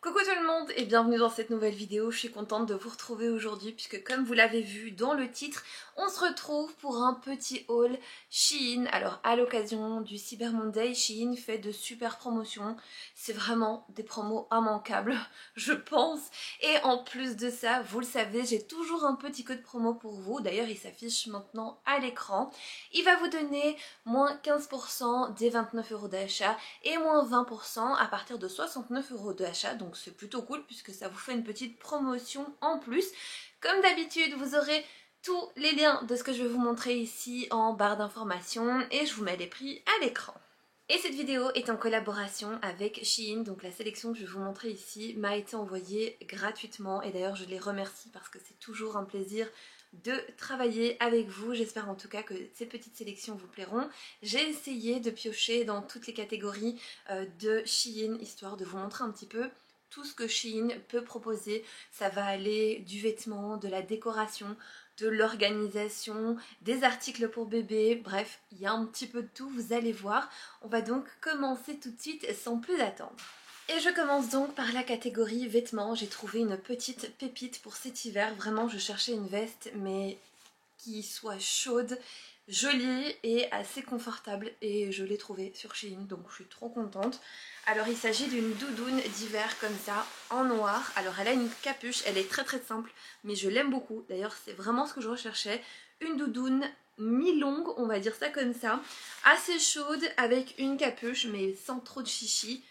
Coucou tout le monde et bienvenue dans cette nouvelle vidéo. Je suis contente de vous retrouver aujourd'hui puisque comme vous l'avez vu dans le titre, on se retrouve pour un petit haul Shein. Alors à l'occasion du Cyber Monday, Shein fait de super promotions. C'est vraiment des promos immanquables, je pense. Et en plus de ça, vous le savez, j'ai toujours un petit code promo pour vous. D'ailleurs, il s'affiche maintenant à l'écran. Il va vous donner moins 15% des 29 € d'achat et moins 20% à partir de 69 € d'achat. Donc c'est plutôt cool puisque ça vous fait une petite promotion en plus. Comme d'habitude, vous aurez tous les liens de ce que je vais vous montrer ici en barre d'informations et je vous mets les prix à l'écran. Et cette vidéo est en collaboration avec Shein, donc la sélection que je vais vous montrer ici m'a été envoyée gratuitement et d'ailleurs je les remercie parce que c'est toujours un plaisir de travailler avec vous. J'espère en tout cas que ces petites sélections vous plairont. J'ai essayé de piocher dans toutes les catégories de Shein histoire de vous montrer un petit peu tout ce que Shein peut proposer. Ça va aller du vêtement, de la décoration, de l'organisation, des articles pour bébé, bref, il y a un petit peu de tout, vous allez voir. On va donc commencer tout de suite sans plus attendre. Et je commence donc par la catégorie vêtements. J'ai trouvé une petite pépite pour cet hiver. Vraiment, je cherchais une veste, mais qui soit chaude, jolie et assez confortable. Et je l'ai trouvée sur Shein, donc je suis trop contente. Alors il s'agit d'une doudoune d'hiver comme ça, en noir. Alors elle a une capuche, elle est très simple, mais je l'aime beaucoup. D'ailleurs c'est vraiment ce que je recherchais. Une doudoune mi-longue, on va dire ça comme ça. Assez chaude avec une capuche, mais sans trop de chichi.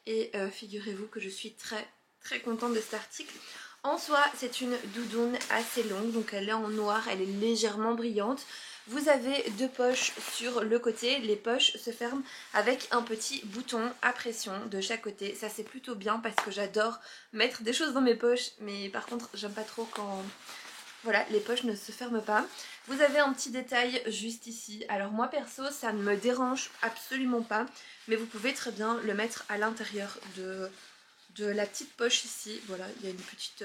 Et figurez-vous que je suis très contente de cet article. En soi, c'est une doudoune assez longue, donc elle est en noir, elle est légèrement brillante. Vous avez deux poches sur le côté, les poches se ferment avec un petit bouton à pression de chaque côté. Ça c'est plutôt bien parce que j'adore mettre des choses dans mes poches, mais par contre j'aime pas trop quand voilà, les poches ne se ferment pas. Vous avez un petit détail juste ici. Alors moi perso, ça ne me dérange absolument pas, mais vous pouvez très bien le mettre à l'intérieur de la petite poche ici. Voilà, il y a une petite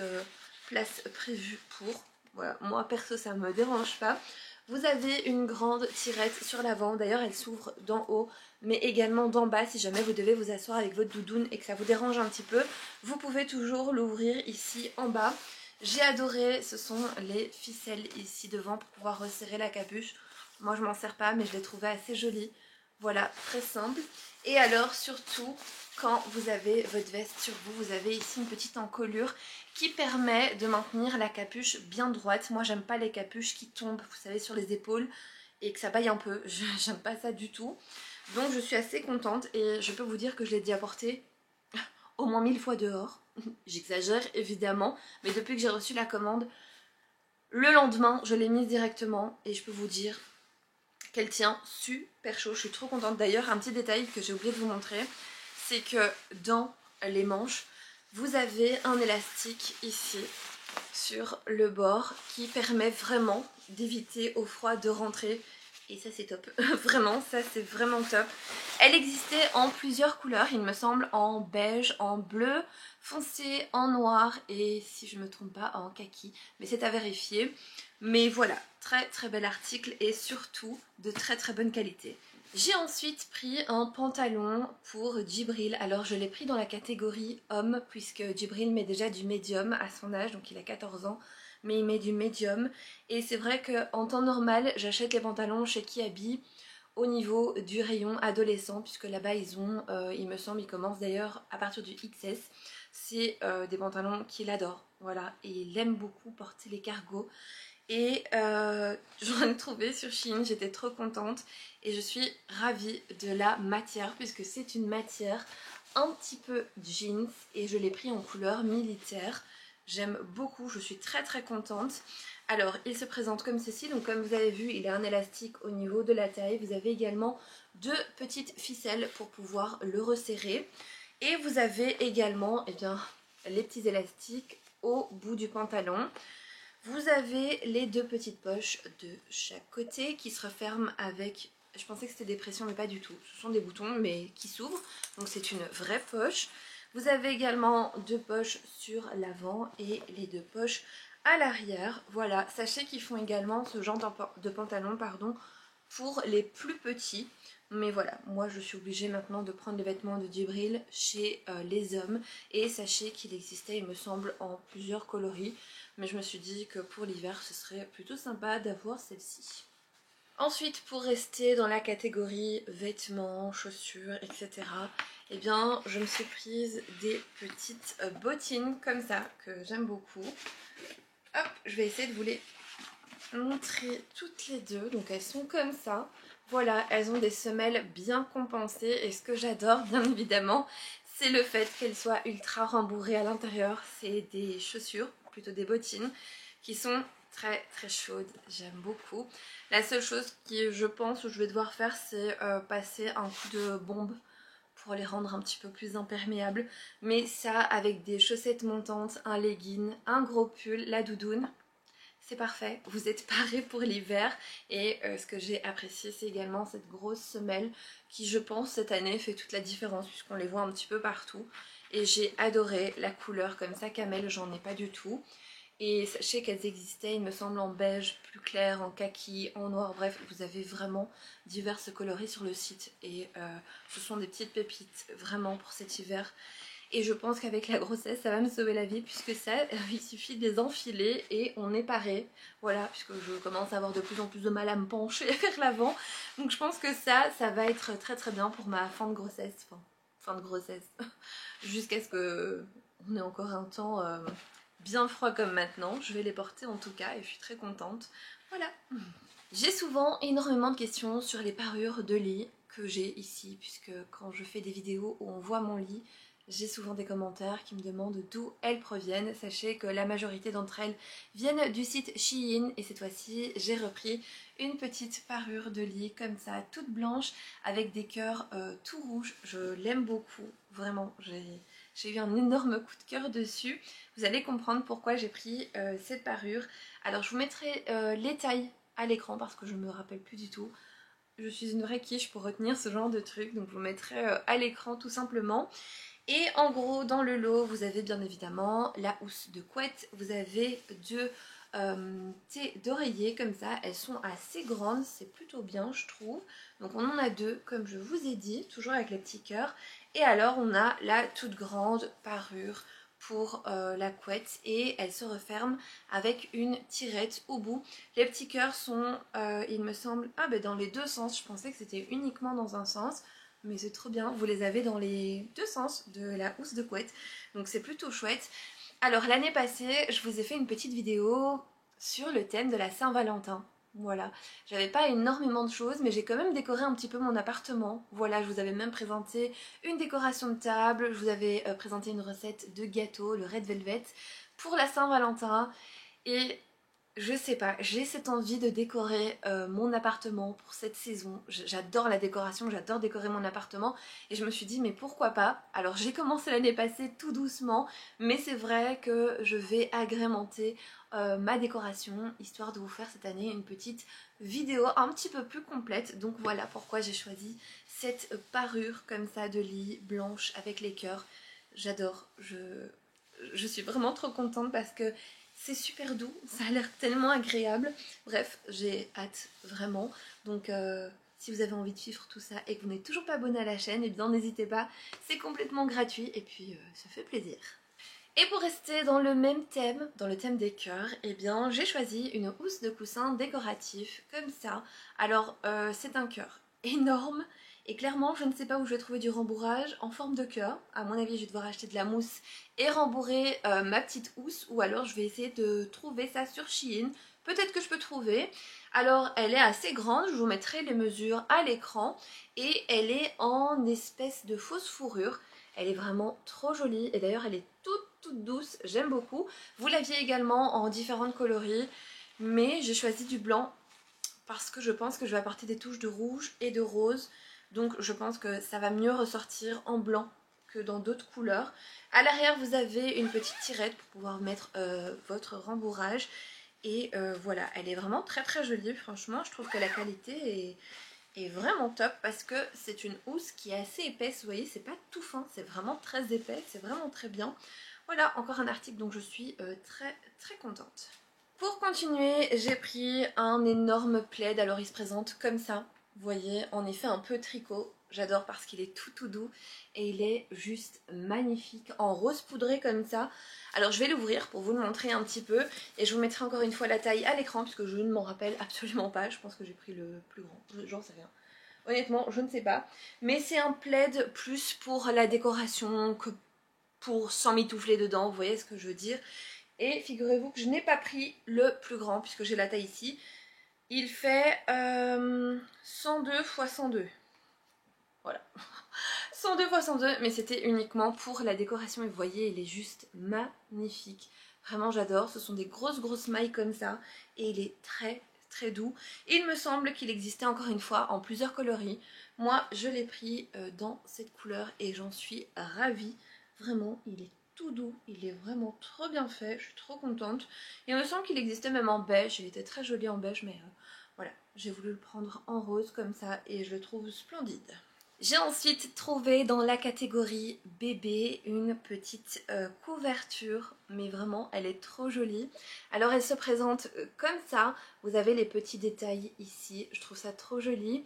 place prévue pour. Voilà, moi perso, ça ne me dérange pas. Vous avez une grande tirette sur l'avant. D'ailleurs, elle s'ouvre d'en haut, mais également d'en bas. Si jamais vous devez vous asseoir avec votre doudoune et que ça vous dérange un petit peu, vous pouvez toujours l'ouvrir ici en bas. J'ai adoré, ce sont les ficelles ici devant pour pouvoir resserrer la capuche. Moi je m'en sers pas mais je l'ai trouvé assez jolie. Voilà, très simple. Et alors surtout, quand vous avez votre veste sur vous, vous avez ici une petite encolure qui permet de maintenir la capuche bien droite. Moi j'aime pas les capuches qui tombent, vous savez, sur les épaules et que ça baille un peu. J'aime pas ça du tout. Donc je suis assez contente et je peux vous dire que je l'ai déjà portée au moins 1000 fois dehors. J'exagère évidemment, mais depuis que j'ai reçu la commande, le lendemain, je l'ai mise directement et je peux vous dire qu'elle tient super chaud. Je suis trop contente. D'ailleurs, un petit détail que j'ai oublié de vous montrer, c'est que dans les manches, vous avez un élastique ici sur le bord qui permet vraiment d'éviter au froid de rentrer. Et ça c'est top, vraiment ça c'est vraiment top. Elle existait en plusieurs couleurs, il me semble, en beige, en bleu, foncé, en noir et si je me trompe pas en kaki, mais c'est à vérifier. Mais voilà, très bel article et surtout de très bonne qualité. J'ai ensuite pris un pantalon pour Djibril. Alors je l'ai pris dans la catégorie homme puisque Djibril met déjà du médium à son âge, donc il a 14 ans. Mais il met du médium et c'est vrai qu'en temps normal j'achète les pantalons chez Kiabi au niveau du rayon adolescent puisque là-bas ils ont, il me semble, ils commencent d'ailleurs à partir du XS. C'est des pantalons qu'il adore, voilà, et il aime beaucoup porter les cargos. Et j'en ai trouvé sur Shein, j'étais trop contente et je suis ravie de la matière puisque c'est une matière un petit peu jeans et je l'ai pris en couleur militaire. J'aime beaucoup, je suis très contente. Alors il se présente comme ceci, donc comme vous avez vu il a un élastique au niveau de la taille. Vous avez également deux petites ficelles pour pouvoir le resserrer. Et vous avez également les petits élastiques au bout du pantalon. Vous avez les deux petites poches de chaque côté qui se referment avec, je pensais que c'était des pressions mais pas du tout, ce sont des boutons mais qui s'ouvrent, donc c'est une vraie poche. Vous avez également deux poches sur l'avant et les deux poches à l'arrière. Voilà, sachez qu'ils font également ce genre de pantalon pour les plus petits. Mais voilà, moi je suis obligée maintenant de prendre les vêtements de Djibril chez les hommes. Et sachez qu'il existait, il me semble, en plusieurs coloris. Mais je me suis dit que pour l'hiver, ce serait plutôt sympa d'avoir celle-ci. Ensuite, pour rester dans la catégorie vêtements, chaussures, etc., eh bien, je me suis prise des petites bottines comme ça, que j'aime beaucoup. Hop, je vais essayer de vous les montrer toutes les deux. Donc elles sont comme ça. Voilà, elles ont des semelles bien compensées. Et ce que j'adore, bien évidemment, c'est le fait qu'elles soient ultra rembourrées à l'intérieur. C'est des chaussures, plutôt des bottines, qui sont très très chaudes. J'aime beaucoup. La seule chose qui, je pense, que je vais devoir faire, c'est passer un coup de bombe pour les rendre un petit peu plus imperméables. Mais ça, avec des chaussettes montantes, un legging, un gros pull, la doudoune, c'est parfait, vous êtes parés pour l'hiver. Et ce que j'ai apprécié, c'est également cette grosse semelle qui, je pense, cette année fait toute la différence puisqu'on les voit un petit peu partout. Et j'ai adoré la couleur comme ça, camel, j'en ai pas du tout. Et sachez qu'elles existaient, il me semble, en beige plus clair, en kaki, en noir, bref, vous avez vraiment diverses coloris sur le site. Et ce sont des petites pépites vraiment pour cet hiver. Et je pense qu'avec la grossesse, ça va me sauver la vie puisque ça, il suffit de les enfiler et on est paré. Voilà, puisque je commence à avoir de plus en plus de mal à me pencher vers l'avant. Donc je pense que ça va être très très bien pour ma fin de grossesse. Enfin, fin de grossesse. Jusqu'à ce que on ait encore un temps bien froid comme maintenant. Je vais les porter en tout cas et je suis très contente. Voilà. J'ai souvent énormément de questions sur les parures de lit que j'ai ici, puisque quand je fais des vidéos où on voit mon lit, j'ai souvent des commentaires qui me demandent d'où elles proviennent. Sachez que la majorité d'entre elles viennent du site Shein et cette fois-ci j'ai repris une petite parure de lit comme ça, toute blanche avec des cœurs tout rouges. Je l'aime beaucoup, vraiment, j'ai eu un énorme coup de cœur dessus. Vous allez comprendre pourquoi j'ai pris cette parure. Alors je vous mettrai les tailles à l'écran parce que je ne me rappelle plus du tout. Je suis une vraie quiche pour retenir ce genre de truc, donc je vous mettrai à l'écran tout simplement. Et en gros, dans le lot, vous avez bien évidemment la housse de couette, vous avez deux thés d'oreiller comme ça, elles sont assez grandes, c'est plutôt bien je trouve. Donc on en a deux comme je vous ai dit, toujours avec les petits cœurs. Et alors on a la toute grande parure pour la couette et elle se referme avec une tirette au bout. Les petits cœurs sont, il me semble, dans les deux sens, je pensais que c'était uniquement dans un sens. Mais c'est trop bien, vous les avez dans les deux sens de la housse de couette, donc c'est plutôt chouette. Alors l'année passée, je vous ai fait une petite vidéo sur le thème de la Saint-Valentin. Voilà, j'avais pas énormément de choses, mais j'ai quand même décoré un petit peu mon appartement. Voilà, je vous avais même présenté une décoration de table, je vous avais présenté une recette de gâteau, le Red Velvet, pour la Saint-Valentin. Et je sais pas, j'ai cette envie de décorer mon appartement pour cette saison. J'adore la décoration, j'adore décorer mon appartement et je me suis dit mais pourquoi pas. Alors j'ai commencé l'année passée tout doucement, mais c'est vrai que je vais agrémenter ma décoration histoire de vous faire cette année une petite vidéo un petit peu plus complète. Donc voilà pourquoi j'ai choisi cette parure comme ça de lit blanche avec les cœurs. J'adore, je suis vraiment trop contente parce que c'est super doux, ça a l'air tellement agréable. Bref, j'ai hâte vraiment. Donc si vous avez envie de suivre tout ça et que vous n'êtes toujours pas abonné à la chaîne, et bien n'hésitez pas, c'est complètement gratuit et puis ça fait plaisir. Et pour rester dans le même thème, dans le thème des cœurs, eh bien j'ai choisi une housse de coussin décoratif comme ça. Alors c'est un cœur énorme et clairement je ne sais pas où je vais trouver du rembourrage en forme de cœur. À mon avis je vais devoir acheter de la mousse et rembourrer ma petite housse ou alors je vais essayer de trouver ça sur Shein. Peut-être que je peux trouver. Alors elle est assez grande, je vous mettrai les mesures à l'écran et elle est en espèce de fausse fourrure. Elle est vraiment trop jolie et d'ailleurs elle est toute douce, j'aime beaucoup. Vous l'aviez également en différentes coloris mais j'ai choisi du blanc parce que je pense que je vais apporter des touches de rouge et de rose. Donc je pense que ça va mieux ressortir en blanc que dans d'autres couleurs. À l'arrière vous avez une petite tirette pour pouvoir mettre votre rembourrage. Et voilà, elle est vraiment très très jolie, franchement je trouve que la qualité est vraiment top parce que c'est une housse qui est assez épaisse, vous voyez c'est pas tout fin, c'est vraiment très épais, c'est vraiment très bien. Voilà, encore un article dont je suis très très contente. Pour continuer, j'ai pris un énorme plaid, alors il se présente comme ça. Vous voyez, en effet un peu tricot. J'adore parce qu'il est tout doux et il est juste magnifique en rose poudré comme ça. Alors je vais l'ouvrir pour vous le montrer un petit peu et je vous mettrai encore une fois la taille à l'écran puisque je ne m'en rappelle absolument pas. Je pense que j'ai pris le plus grand, j'en sais rien. Honnêtement, je ne sais pas. Mais c'est un plaid plus pour la décoration que pour s'emmitoufler dedans, vous voyez ce que je veux dire. Et figurez-vous que je n'ai pas pris le plus grand puisque j'ai la taille ici. Il fait 102 x 102. Voilà. 102 x 102, mais c'était uniquement pour la décoration. Et vous voyez, il est juste magnifique. Vraiment, j'adore. Ce sont des grosses mailles comme ça. Et il est très doux. Il me semble qu'il existait encore une fois en plusieurs coloris. Moi, je l'ai pris dans cette couleur et j'en suis ravie. Vraiment, il est tout doux. Il est vraiment trop bien fait. Je suis trop contente. Il me semble qu'il existait même en beige. Il était très joli en beige, mais voilà. J'ai voulu le prendre en rose comme ça et je le trouve splendide. J'ai ensuite trouvé dans la catégorie bébé une petite couverture, mais vraiment elle est trop jolie. Alors elle se présente comme ça, vous avez les petits détails ici, je trouve ça trop joli.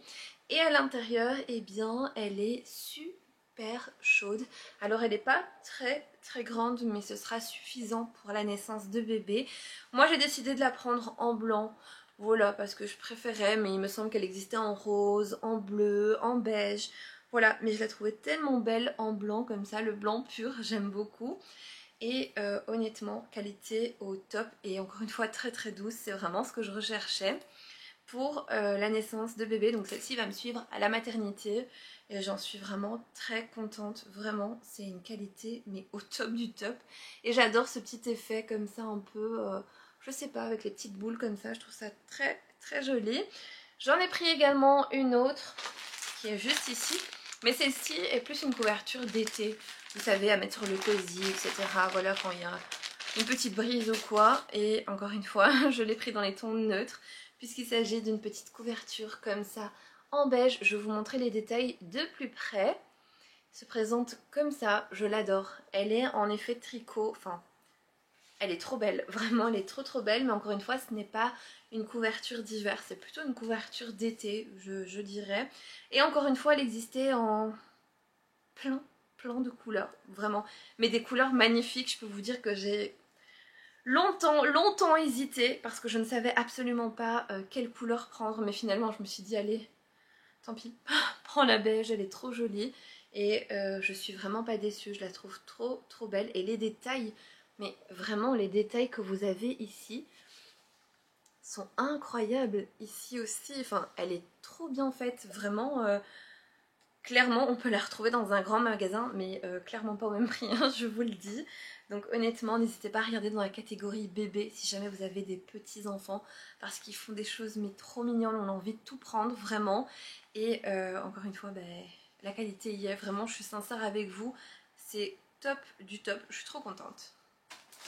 Et à l'intérieur, eh bien elle est super chaude. Alors elle n'est pas très grande, mais ce sera suffisant pour la naissance de bébé. Moi j'ai décidé de la prendre en blanc. Voilà, parce que je préférais, mais il me semble qu'elle existait en rose, en bleu, en beige. Voilà, mais je la trouvais tellement belle en blanc comme ça, le blanc pur, j'aime beaucoup. Et honnêtement, qualité au top et encore une fois très douce, c'est vraiment ce que je recherchais pour la naissance de bébé. Donc celle-ci va me suivre à la maternité et j'en suis vraiment très contente. Vraiment, c'est une qualité mais au top du top. Et j'adore ce petit effet comme ça un peu... je sais pas, avec les petites boules comme ça, je trouve ça très joli. J'en ai pris également une autre qui est juste ici, mais celle-ci est plus une couverture d'été, vous savez, à mettre sur le cosy, etc. Voilà, quand il y a une petite brise ou quoi. Et encore une fois, je l'ai pris dans les tons neutres, puisqu'il s'agit d'une petite couverture comme ça, en beige. Je vais vous montrer les détails de plus près. Elle se présente comme ça, je l'adore. Elle est en effet tricot, enfin... Elle est trop belle, vraiment elle est trop belle, mais encore une fois ce n'est pas une couverture d'hiver, c'est plutôt une couverture d'été, je dirais. Et encore une fois elle existait en plein de couleurs, vraiment. Mais des couleurs magnifiques, je peux vous dire que j'ai longtemps hésité parce que je ne savais absolument pas quelle couleur prendre, mais finalement je me suis dit allez, tant pis, prends la beige, elle est trop jolie. Et je suis vraiment pas déçue, je la trouve trop belle. Et les détails... Mais vraiment, les détails que vous avez ici sont incroyables. Ici aussi, enfin, elle est trop bien faite. Vraiment, clairement, on peut la retrouver dans un grand magasin, mais clairement pas au même prix, hein, je vous le dis. Donc honnêtement, n'hésitez pas à regarder dans la catégorie bébé si jamais vous avez des petits enfants, parce qu'ils font des choses mais trop mignonnes, on a envie de tout prendre, vraiment. Et encore une fois, la qualité y est, vraiment, je suis sincère avec vous. C'est top du top, je suis trop contente.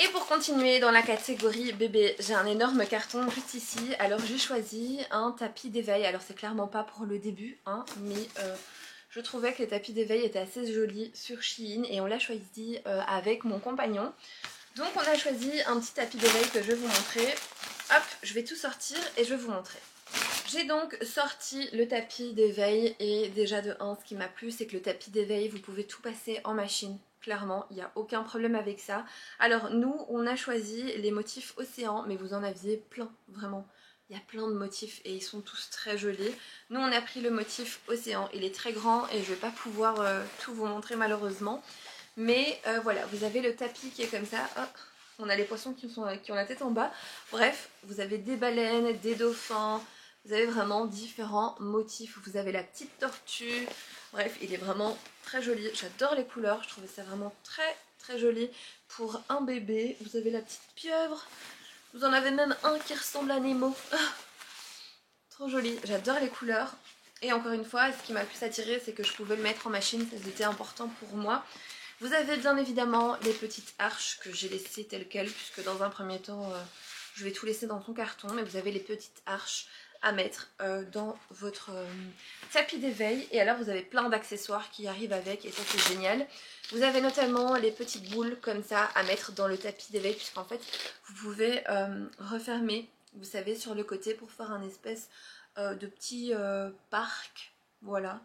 Et pour continuer dans la catégorie bébé, j'ai un énorme carton juste ici. Alors j'ai choisi un tapis d'éveil. Alors c'est clairement pas pour le début, hein, mais je trouvais que les tapis d'éveil étaient assez jolis sur Shein et on l'a choisi avec mon compagnon. Donc on a choisi un petit tapis d'éveil que je vais vous montrer. Hop, je vais tout sortir et je vais vous montrer. J'ai donc sorti le tapis d'éveil et déjà de 1, ce qui m'a plu, c'est que le tapis d'éveil, vous pouvez tout passer en machine. Clairement, il n'y a aucun problème avec ça. Alors nous, on a choisi les motifs océan, mais vous en aviez plein, vraiment. Il y a plein de motifs et ils sont tous très jolis. Nous, on a pris le motif océan. Il est très grand et je ne vais pas pouvoir tout vous montrer malheureusement. Mais voilà, vous avez le tapis qui est comme ça. Oh, on a les poissons qui ont la tête en bas. Bref, vous avez des baleines, des dauphins. Vous avez vraiment différents motifs. Vous avez la petite tortue. Bref, il est vraiment très joli. J'adore les couleurs. Je trouvais ça vraiment très joli pour un bébé. Vous avez la petite pieuvre. Vous en avez même un qui ressemble à Nemo. Ah, trop joli. J'adore les couleurs. Et encore une fois, ce qui m'a le plus attiré, c'est que je pouvais le mettre en machine. C'était important pour moi. Vous avez bien évidemment les petites arches que j'ai laissées telles quelles, puisque dans un premier temps, je vais tout laisser dans son carton. Mais vous avez les petites arches à mettre dans votre tapis d'éveil. Et alors vous avez plein d'accessoires qui arrivent avec et ça c'est génial. Vous avez notamment les petites boules comme ça à mettre dans le tapis d'éveil, puisqu'en fait vous pouvez refermer, vous savez, sur le côté pour faire un espèce de petits parcs, voilà.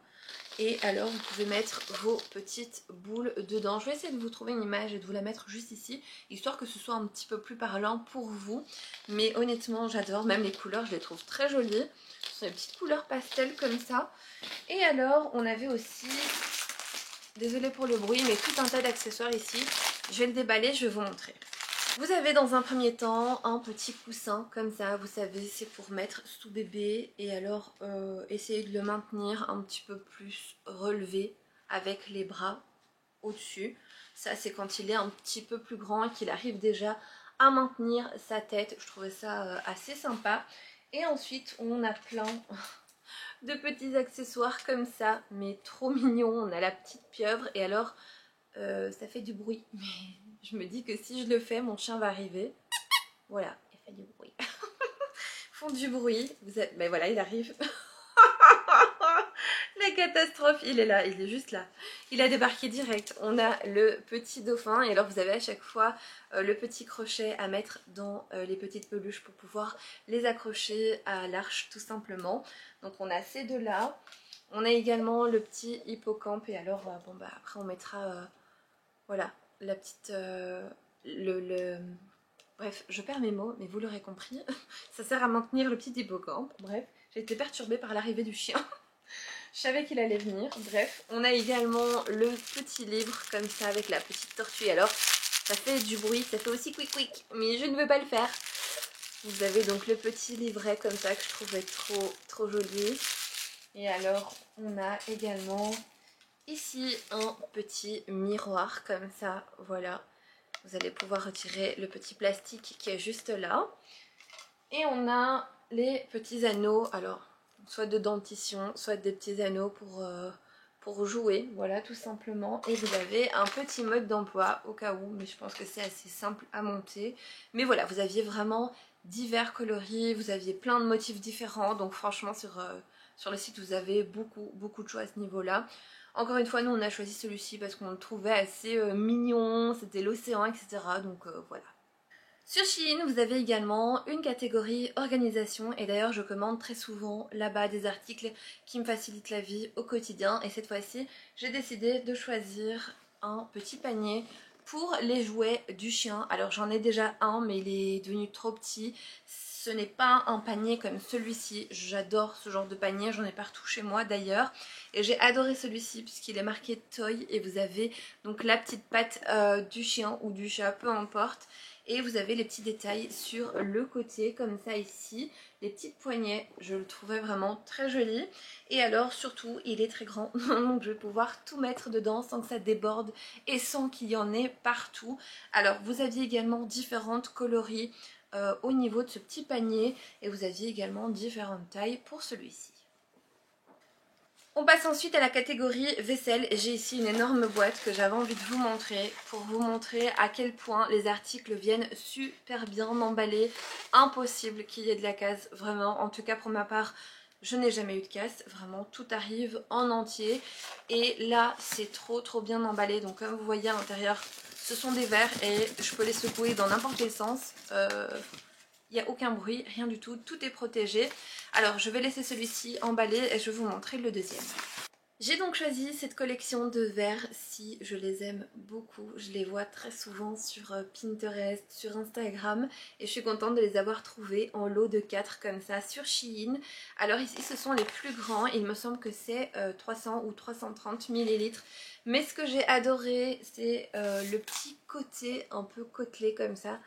Et alors vous pouvez mettre vos petites boules dedans. Je vais essayer de vous trouver une image et de vous la mettre juste ici, histoire que ce soit un petit peu plus parlant pour vous. Mais honnêtement j'adore, même les couleurs je les trouve très jolies. Ce sont des petites couleurs pastel comme ça. Et alors on avait aussi, désolée pour le bruit, mais tout un tas d'accessoires ici. Je vais le déballer, je vais vous montrer. Vous avez dans un premier temps un petit coussin comme ça, vous savez, c'est pour mettre sous bébé et alors essayer de le maintenir un petit peu plus relevé avec les bras au-dessus. Ça c'est quand il est un petit peu plus grand et qu'il arrive déjà à maintenir sa tête. Je trouvais ça assez sympa. Et ensuite on a plein de petits accessoires comme ça, mais trop mignons. On a la petite pieuvre et alors ça fait du bruit, mais je me dis que si je le fais, mon chien va arriver. Voilà, il fait du bruit. Ils font du bruit. Ben voilà, il arrive. La catastrophe, il est là, il est juste là. Il a débarqué direct. On a le petit dauphin et alors vous avez à chaque fois le petit crochet à mettre dans les petites peluches pour pouvoir les accrocher à l'arche tout simplement. Donc on a ces deux là. On a également le petit hippocampe et alors bon bah après on mettra voilà la petite bref, je perds mes mots, mais vous l'aurez compris. Ça sert à maintenir le petit hippocampe. Bref, j'ai été perturbée par l'arrivée du chien. Je savais qu'il allait venir. Bref, on a également le petit livre comme ça avec la petite tortue. Alors, ça fait du bruit, ça fait aussi quick quick, mais je ne veux pas le faire. Vous avez donc le petit livret comme ça que je trouvais trop joli. Et alors, on a également ici un petit miroir comme ça, voilà. Vous allez pouvoir retirer le petit plastique qui est juste là. Et on a les petits anneaux, alors soit de dentition, soit des petits anneaux pour jouer, voilà tout simplement. Et vous avez un petit mode d'emploi au cas où, mais je pense que c'est assez simple à monter. Mais voilà, vous aviez vraiment divers coloris, vous aviez plein de motifs différents, donc franchement sur le site vous avez beaucoup de choix à ce niveau-là. Encore une fois, nous on a choisi celui-ci parce qu'on le trouvait assez mignon, c'était l'océan, etc. Donc voilà. Sur Shein, vous avez également une catégorie organisation et d'ailleurs je commande très souvent là-bas des articles qui me facilitent la vie au quotidien et cette fois-ci j'ai décidé de choisir un petit panier pour les jouets du chien. Alors j'en ai déjà un mais il est devenu trop petit. Ce n'est pas un panier comme celui-ci, j'adore ce genre de panier, j'en ai partout chez moi d'ailleurs. Et j'ai adoré celui-ci puisqu'il est marqué Toy et vous avez donc la petite patte du chien ou du chat, peu importe. Et vous avez les petits détails sur le côté comme ça ici, les petites poignées, je le trouvais vraiment très joli. Et alors surtout il est très grand, donc je vais pouvoir tout mettre dedans sans que ça déborde et sans qu'il y en ait partout. Alors vous aviez également différentes coloris au niveau de ce petit panier et vous aviez également différentes tailles pour celui-ci. On passe ensuite à la catégorie vaisselle. J'ai ici une énorme boîte que j'avais envie de vous montrer pour vous montrer à quel point les articles viennent super bien emballés. Impossible qu'il y ait de la casse, vraiment. En tout cas pour ma part, je n'ai jamais eu de casse. Vraiment, tout arrive en entier. Et là, c'est trop bien emballé. Donc comme vous voyez à l'intérieur, ce sont des verres et je peux les secouer dans n'importe quel sens. Il n'y a aucun bruit, rien du tout, tout est protégé. Alors je vais laisser celui-ci emballé et je vais vous montrer le deuxième. J'ai donc choisi cette collection de verres-ci, je les aime beaucoup, je les vois très souvent sur Pinterest, sur Instagram et je suis contente de les avoir trouvés en lot de 4 comme ça sur Shein. Alors ici ce sont les plus grands, il me semble que c'est 300 ou 330 ml. Mais ce que j'ai adoré c'est le petit côté un peu côtelé comme ça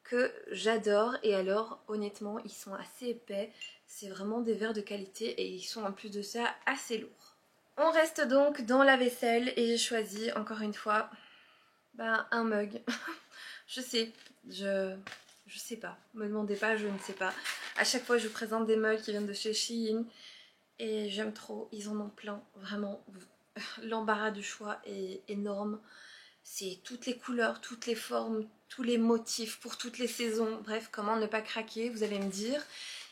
que j'adore et alors honnêtement ils sont assez épais, c'est vraiment des verres de qualité et ils sont en plus de ça assez lourds. On reste donc dans la vaisselle et j'ai choisi encore une fois un mug. Je sais, je sais pas, me demandez pas, je ne sais pas. À chaque fois je vous présente des mugs qui viennent de chez Shein et j'aime trop, ils en ont plein, vraiment. L'embarras du choix est énorme. C'est toutes les couleurs, toutes les formes, tous les motifs pour toutes les saisons. Bref, comment ne pas craquer, vous allez me dire.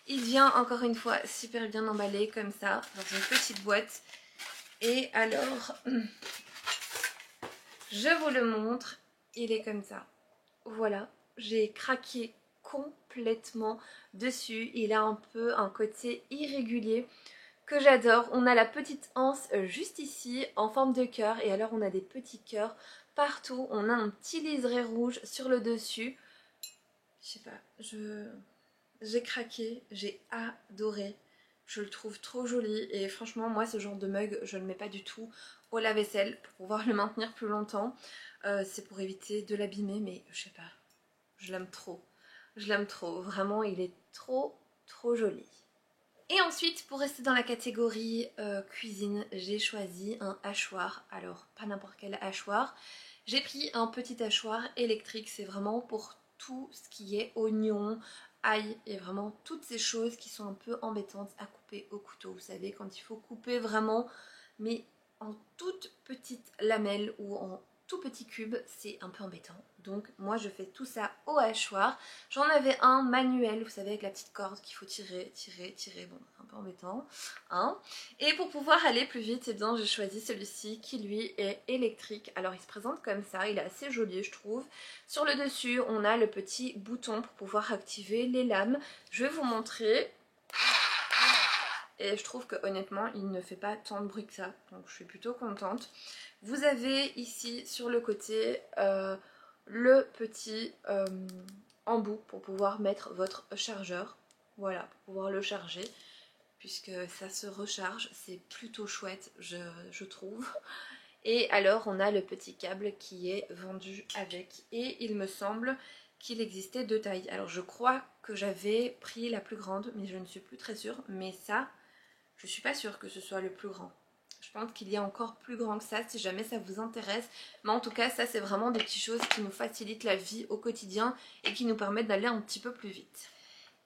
Il vient encore une fois super bien emballé comme ça, dans une petite boîte. Et alors, je vous le montre, il est comme ça. Voilà, j'ai craqué complètement dessus. Il a un peu un côté irrégulier que j'adore. On a la petite anse juste ici en forme de cœur et alors on a des petits cœurs partout. On a un petit liseré rouge sur le dessus. Je sais pas, j'ai craqué, j'ai adoré. Je le trouve trop joli et franchement moi ce genre de mug je ne le mets pas du tout au lave-vaisselle pour pouvoir le maintenir plus longtemps. C'est pour éviter de l'abîmer mais je sais pas, je l'aime trop. Je l'aime trop, vraiment il est trop joli. Et ensuite pour rester dans la catégorie cuisine, j'ai choisi un hachoir. Alors pas n'importe quel hachoir. J'ai pris un petit hachoir électrique, c'est vraiment pour tout ce qui est oignon, ail et vraiment toutes ces choses qui sont un peu embêtantes à couper au couteau. Vous savez quand il faut couper vraiment mais en toutes petites lamelles ou en tout petit cube, c'est un peu embêtant. Donc moi je fais tout ça au hachoir. J'en avais un manuel, vous savez avec la petite corde qu'il faut tirer, bon un peu embêtant. Hein. Et pour pouvoir aller plus vite, eh bien j'ai choisi celui-ci qui lui est électrique. Alors il se présente comme ça, il est assez joli je trouve. Sur le dessus on a le petit bouton pour pouvoir activer les lames. Je vais vous montrer. Et je trouve que honnêtement il ne fait pas tant de bruit que ça, donc je suis plutôt contente. Vous avez ici sur le côté le petit embout pour pouvoir mettre votre chargeur. Voilà, pour pouvoir le charger, puisque ça se recharge, c'est plutôt chouette je trouve. Et alors on a le petit câble qui est vendu avec, et il me semble qu'il existait deux tailles. Alors je crois que j'avais pris la plus grande, mais je ne suis plus très sûre, mais ça... je suis pas sûre que ce soit le plus grand. Je pense qu'il y a encore plus grand que ça si jamais ça vous intéresse. Mais en tout cas, ça c'est vraiment des petites choses qui nous facilitent la vie au quotidien et qui nous permettent d'aller un petit peu plus vite.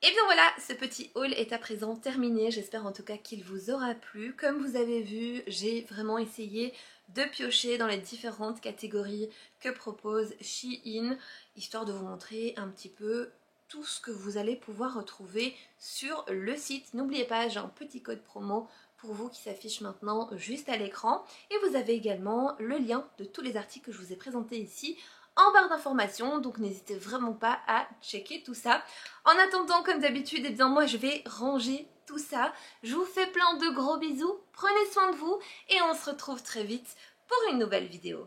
Et bien voilà, ce petit haul est à présent terminé. J'espère en tout cas qu'il vous aura plu. Comme vous avez vu, j'ai vraiment essayé de piocher dans les différentes catégories que propose Shein, histoire de vous montrer un petit peu tout ce que vous allez pouvoir retrouver sur le site. N'oubliez pas, j'ai un petit code promo pour vous qui s'affiche maintenant juste à l'écran. Et vous avez également le lien de tous les articles que je vous ai présentés ici en barre d'informations, donc n'hésitez vraiment pas à checker tout ça. En attendant, comme d'habitude, eh bien moi je vais ranger tout ça. Je vous fais plein de gros bisous, prenez soin de vous et on se retrouve très vite pour une nouvelle vidéo.